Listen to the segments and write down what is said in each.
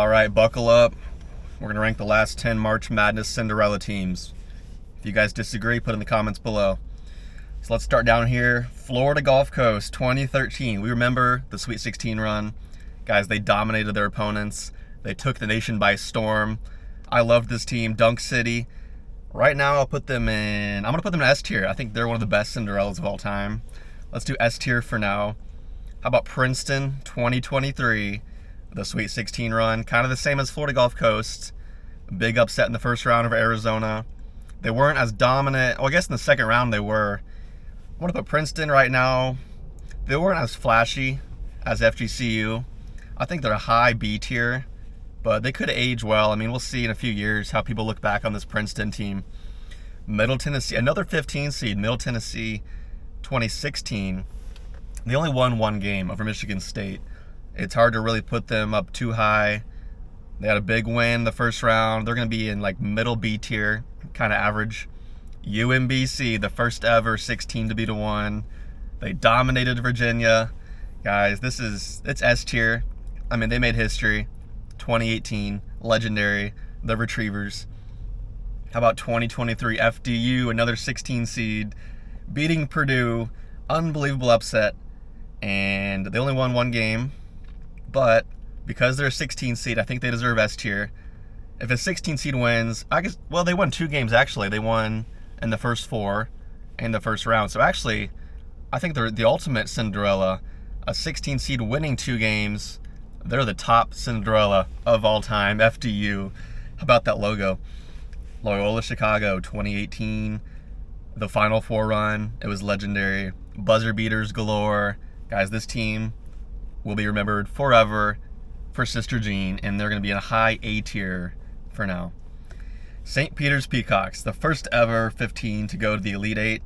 All right, buckle up. We're going to rank the last 10 March Madness Cinderella teams. If you guys disagree, put in the comments below. So let's start down here. Florida Gulf Coast 2013. We remember the Sweet 16 run. Guys, they dominated their opponents. They took the nation by storm. I loved this team. Dunk City. Right now, I'm going to put them in S tier. I think they're one of the best Cinderellas of all time. Let's do S tier for now. How about Princeton 2023? The Sweet 16 run, kind of the same as Florida Gulf Coast. Big upset in the first round over Arizona. They weren't as dominant. Well, I guess in the second round they were. I want to put Princeton right now. They weren't as flashy as FGCU. I think they're a high B tier, but they could age well. I mean, we'll see in a few years how people look back on this Princeton team. Middle Tennessee, another 15 seed, Middle Tennessee 2016. They only won one game over Michigan State. It's hard to really put them up too high. They had a big win the first round. They're going to be in like middle B tier, kind of average. UMBC, the first ever 16 to beat a 1. They dominated Virginia. Guys, it's S tier. I mean, they made history. 2018, legendary, the Retrievers. How about 2023 FDU, another 16 seed, beating Purdue, unbelievable upset, and they only won one game. But because they're a 16 seed, I think they deserve S tier. If a 16 seed wins, well, they won 2 games actually. They won in the first 4 in the first round. So actually, I think they're the ultimate Cinderella. A 16 seed winning 2 games, they're the top Cinderella of all time. FDU. How about that logo? Loyola Chicago 2018. The Final Four run, it was legendary. Buzzer beaters galore. Guys, this team will be remembered forever for Sister Jean, and they're going to be in a high A tier for now. St. Peter's Peacocks, the first ever 15 to go to the Elite 8.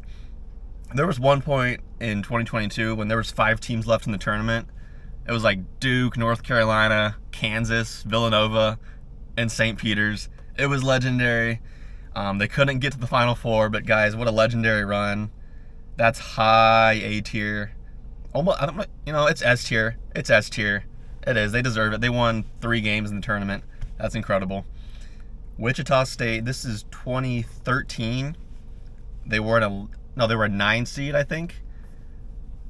There was one point in 2022 when there was 5 teams left in the tournament. It was like Duke, North Carolina, Kansas, Villanova, and St. Peter's. It was legendary. They couldn't get to the Final Four, but guys, what a legendary run. That's high A tier. Almost, it's S tier. It's S tier. It is. They deserve it. They won 3 games in the tournament. That's incredible. Wichita State, this is 2013. They were a 9 seed, I think.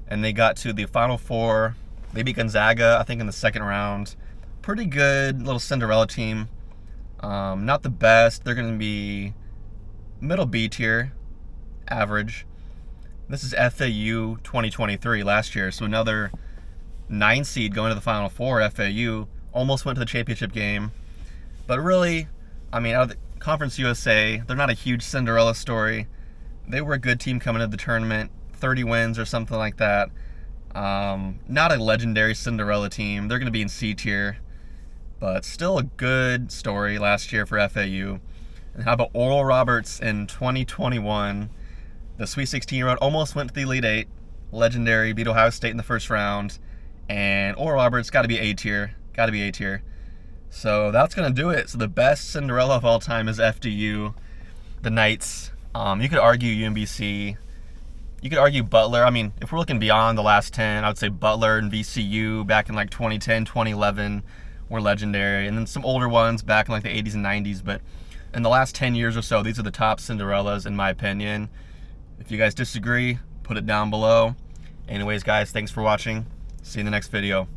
And they got to the Final Four. They beat Gonzaga, I think, in the second round. Pretty good little Cinderella team. Not the best. They're going to be middle B tier, average. This is FAU 2023 last year, so another 9 seed going to the Final Four. FAU almost went to the championship game. But really, I mean, out of the Conference USA, they're not a huge Cinderella story. They were a good team coming into the tournament, 30 wins or something like that. Not a legendary Cinderella team. They're going to be in C tier, but still a good story last year for FAU. And how about Oral Roberts in 2021? The Sweet 16 run almost went to the Elite 8. Legendary, beat Ohio State in the first round. And Oral Roberts got to be A tier. Got to be A tier. So that's going to do it. So the best Cinderella of all time is FDU. The Knights. You could argue UMBC. You could argue Butler. I mean, if we're looking beyond the last 10, I would say Butler and VCU back in like 2010, 2011 were legendary. And then some older ones back in like the 80s and 90s. But in the last 10 years or so, these are the top Cinderellas in my opinion. If you guys disagree, put it down below. Anyways, guys, thanks for watching. See you in the next video.